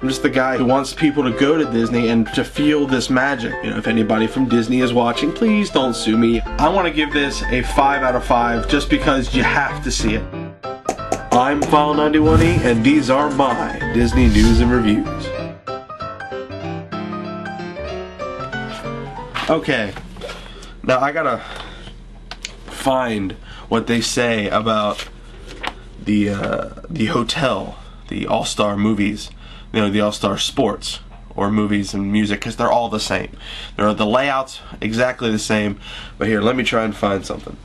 I'm just the guy who wants people to go to Disney and to feel this magic. You know, if anybody from Disney is watching, please don't sue me. I want to give this a 5 out of 5 just because you have to see it. I'm File91e, and these are my Disney news and reviews. Okay, now I gotta find what they say about the hotel, the All-Star movies, you know, the All-Star sports or movies and music, because they're all the same. The layout's exactly the same, but here, let me try and find something.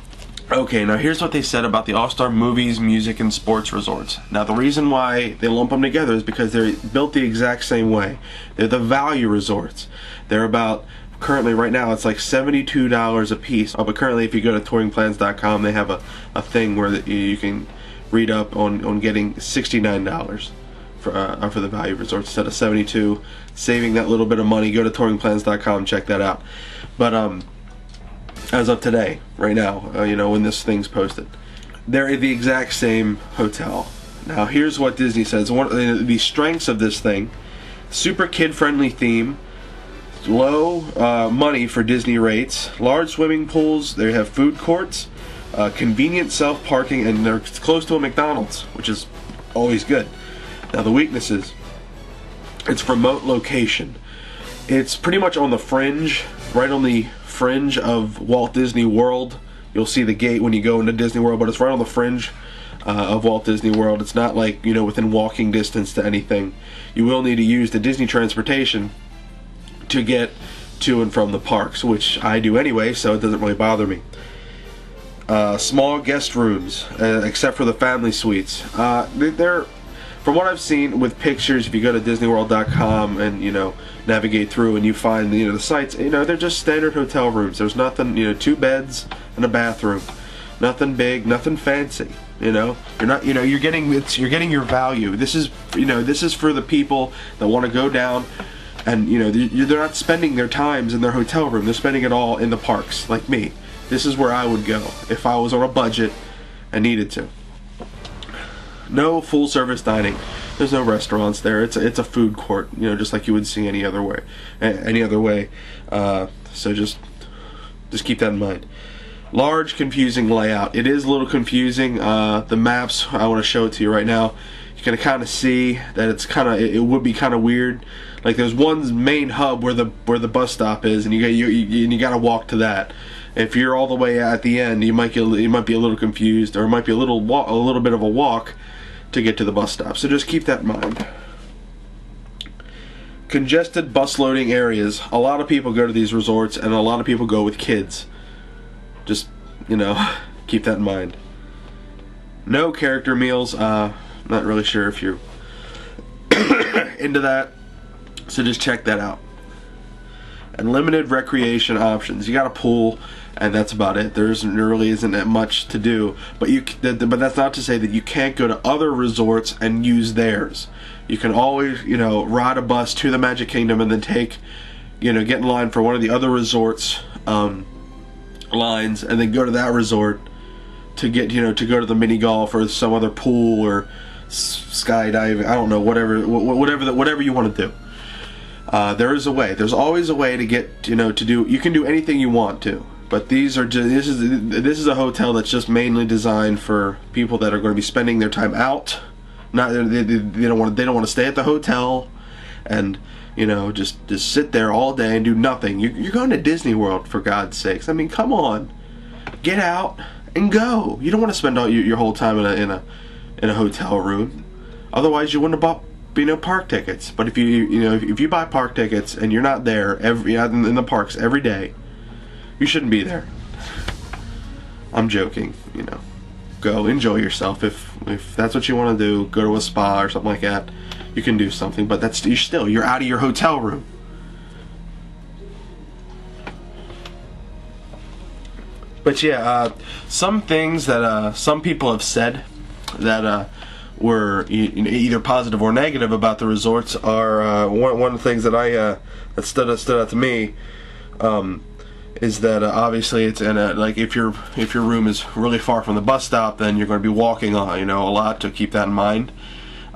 Okay, now here's what they said about the All-Star movies, music, and sports resorts. Now the reason why they lump them together is because they're built the exact same way. They're the value resorts. They're about, currently right now it's like $72 a piece. But currently if you go to touringplans.com, they have a thing where you can read up on getting $69 for the value resorts instead of $72, saving that little bit of money. Go to touringplans.com, check that out. But as of today, right now, you know, when this thing's posted, they're the exact same hotel. Now here's what Disney says. One of the strengths of this thing: super kid-friendly theme, low money for Disney rates, large swimming pools, they have food courts, convenient self-parking, and they're close to a McDonald's, which is always good. Now the weaknesses: it's remote location. It's pretty much on the fringe, right on the fringe of Walt Disney World. You'll see the gate when you go into Disney World, but it's right on the fringe of Walt Disney World. It's not like, you know, within walking distance to anything. You will need to use the Disney transportation to get to and from the parks, which I do anyway, so it doesn't really bother me. Small guest rooms, except for the family suites. They're, from what I've seen with pictures, if you go to DisneyWorld.com and, you know, navigate through and you find, you know, the sites, you know, they're just standard hotel rooms. There's nothing, you know, 2 beds and a bathroom. Nothing big, nothing fancy. You know, you're not, you know, you're getting your value. This is, you know, this is for the people that want to go down. And, you know, they're not spending their times in their hotel room. They're spending it all in the parks, like me. This is where I would go if I was on a budget and needed to. No full-service dining. There's no restaurants there. It's a food court, you know, just like you would see any other way. So just keep that in mind. Large, confusing layout. It is a little confusing. The maps, I want to show it to you right now. You can kind of see that it's kind of, it would be kind of weird. Like there's one main hub where the bus stop is, and you got to walk to that. If you're all the way at the end, you might be a little confused, or it might be a little bit of a walk to get to the bus stop. So just keep that in mind. Congested bus loading areas. A lot of people go to these resorts, and a lot of people go with kids. Just, you know, keep that in mind. No character meals. Not really sure if you're into that, so just check that out. And limited recreation options. You got a pool, and that's about it. There really isn't that much to do. But but that's not to say that you can't go to other resorts and use theirs. You can always, you know, ride a bus to the Magic Kingdom and then get in line for one of the other resorts lines, and then go to that resort to get, you know, to go to the mini golf or some other pool or skydiving. I don't know, whatever you want to do. There is a way. There's always a way to get, you know, to do. You can do anything you want to, but these are just, this is a hotel that's just mainly designed for people that are going to be spending their time out. Not they don't want to stay at the hotel, and, you know, just sit there all day and do nothing. You're going to Disney World, for God's sakes. I mean, come on, get out and go. You don't want to spend all your whole time in a hotel room. Otherwise, you wouldn't have bought, you know, park tickets. But if you buy park tickets and you're not there in the parks every day, you shouldn't be there. I'm joking, you know. Go enjoy yourself. If that's what you want to do, go to a spa or something like that. You can do something, but you're out of your hotel room. But yeah, some things that some people have said that were either positive or negative about the resorts are one of the things that that stood out to me is that obviously it's like if your room is really far from the bus stop, then you're going to be walking a lot to keep that in mind.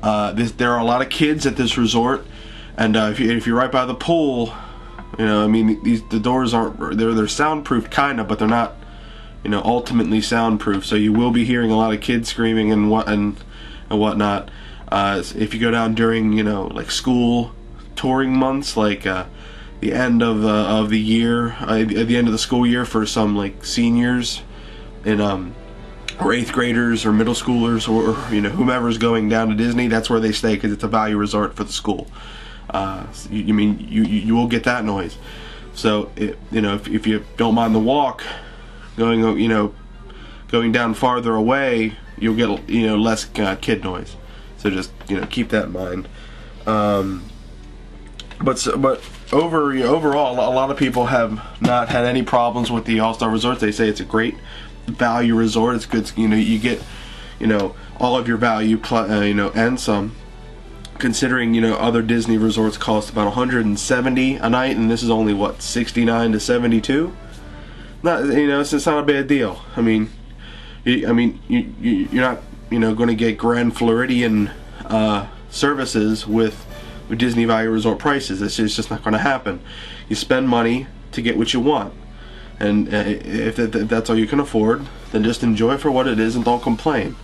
There are a lot of kids at this resort, and if you're right by the pool, you know, I mean, the doors aren't, they're soundproof kinda, but they're not, you know, ultimately soundproof. So you will be hearing a lot of kids screaming and whatnot. If you go down during, you know, like school touring months, like the end of the year, at the end of the school year for some like seniors and or 8th graders or middle schoolers, or you know, whomever's going down to Disney, that's where they stay because it's a value resort for the school. You will get that noise. So you know, if you don't mind the walk, going down farther away, you'll get, you know, less kid noise. So just, you know, keep that in mind. But overall, a lot of people have not had any problems with the All-Star Resorts. They say it's a great value resort. It's good. You know, you get, you know, all of your value, you know, and some. Considering, you know, other Disney resorts cost about $170 a night, and this is only what, $69 to $72. Not, you know, it's not a bad deal. I mean, you're not, you know, going to get Grand Floridian services with Disney Value Resort prices. It's just not going to happen. You spend money to get what you want, and if that's all you can afford, then just enjoy it for what it is and don't complain.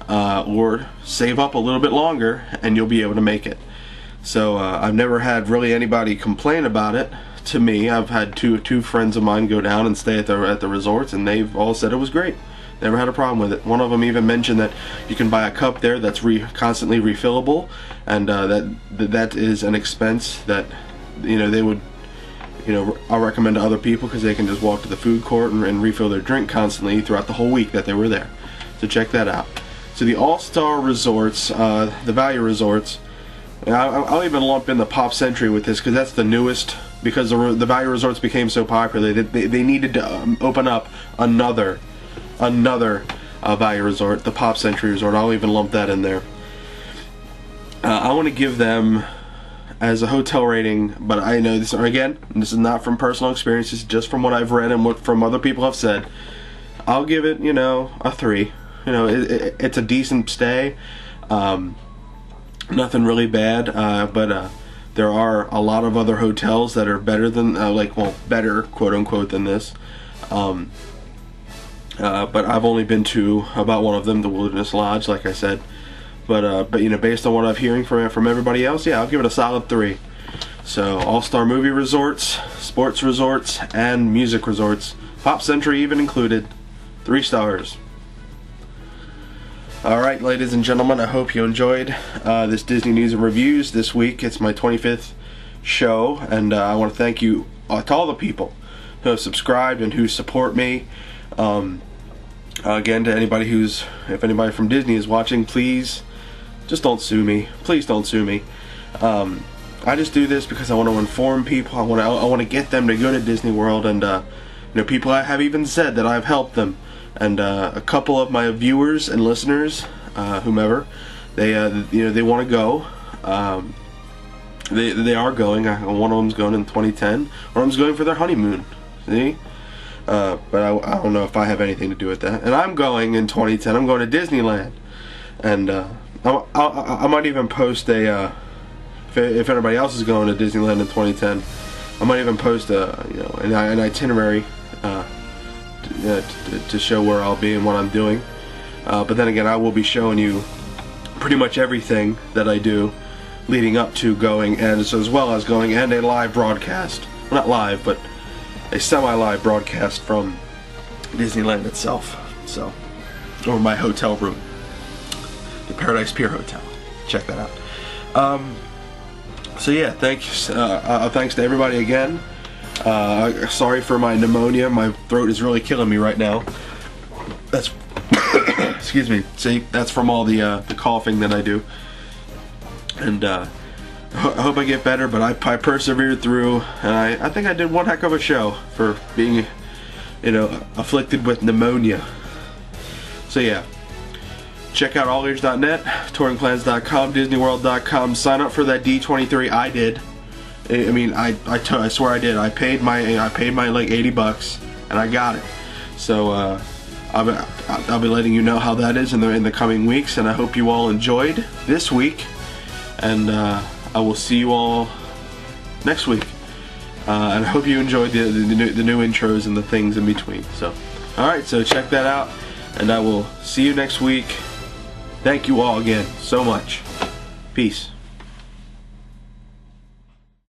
Or save up a little bit longer and you'll be able to make it. So I've never had really anybody complain about it to me. I've had two friends of mine go down and stay at the resorts, and they've all said it was great. Never had a problem with it. One of them even mentioned that you can buy a cup there that's constantly refillable, and that is an expense that, you know, they would, you know, I'll recommend to other people, because they can just walk to the food court and refill their drink constantly throughout the whole week that they were there. So check that out. So the All-Star Resorts, the value resorts, I'll even lump in the Pop Century with this, because that's the newest, because the value resorts became so popular. They needed to open up another value resort, the Pop Century Resort. I'll even lump that in there. I want to give them, as a hotel rating, but I know this, again, this is not from personal experience, this is just from what I've read and what from other people have said. I'll give it, you know, a 3. You know, it's a decent stay. Nothing really bad, but there are a lot of other hotels that are better than, better, quote unquote, than this. But I've only been to about one of them, the Wilderness Lodge, like I said. But you know, based on what I'm hearing from everybody else, yeah, I'll give it a solid 3. So All-Star Movie Resorts, Sports Resorts, and Music Resorts, Pop Century even included, 3 stars. Alright, ladies and gentlemen, I hope you enjoyed this Disney News and Reviews this week. It's my 25th show, and I want to thank you to all the people who have subscribed and who support me. Again, to anybody if anybody from Disney is watching, please just don't sue me. Please don't sue me. I just do this because I want to inform people. I want to get them to go to Disney World, and you know, people have even said that I've helped them. And a couple of my viewers and listeners, whomever, they you know, they want to go. They are going. One of them's going in 2010. One of them's going for their honeymoon. See, but I don't know if I have anything to do with that. And I'm going in 2010. I'm going to Disneyland, and I might even post a if anybody else is going to Disneyland in 2010. I might even post you know, an itinerary. To show where I'll be and what I'm doing, but then again, I will be showing you pretty much everything that I do leading up to going, and as well as going, and a live broadcast, well, not live, but a semi-live broadcast from Disneyland itself. So, or my hotel room, the Paradise Pier Hotel. Check that out. So yeah, thanks to everybody again. Sorry for my pneumonia. My throat is really killing me right now. That's excuse me. See, that's from all the coughing that I do. And I hope I get better. But I persevered through, and I think I did one heck of a show for being, you know, afflicted with pneumonia. So yeah, check out allears.net, touringplans.com, disneyworld.com. Sign up for that D23. I did. I mean, I swear I did. I paid my like $80 and I got it. So I'll be letting you know how that is in the coming weeks, and I hope you all enjoyed this week, and I will see you all next week. And I hope you enjoyed the new intros and the things in between. So, alright, so check that out, and I will see you next week. Thank you all again so much. Peace.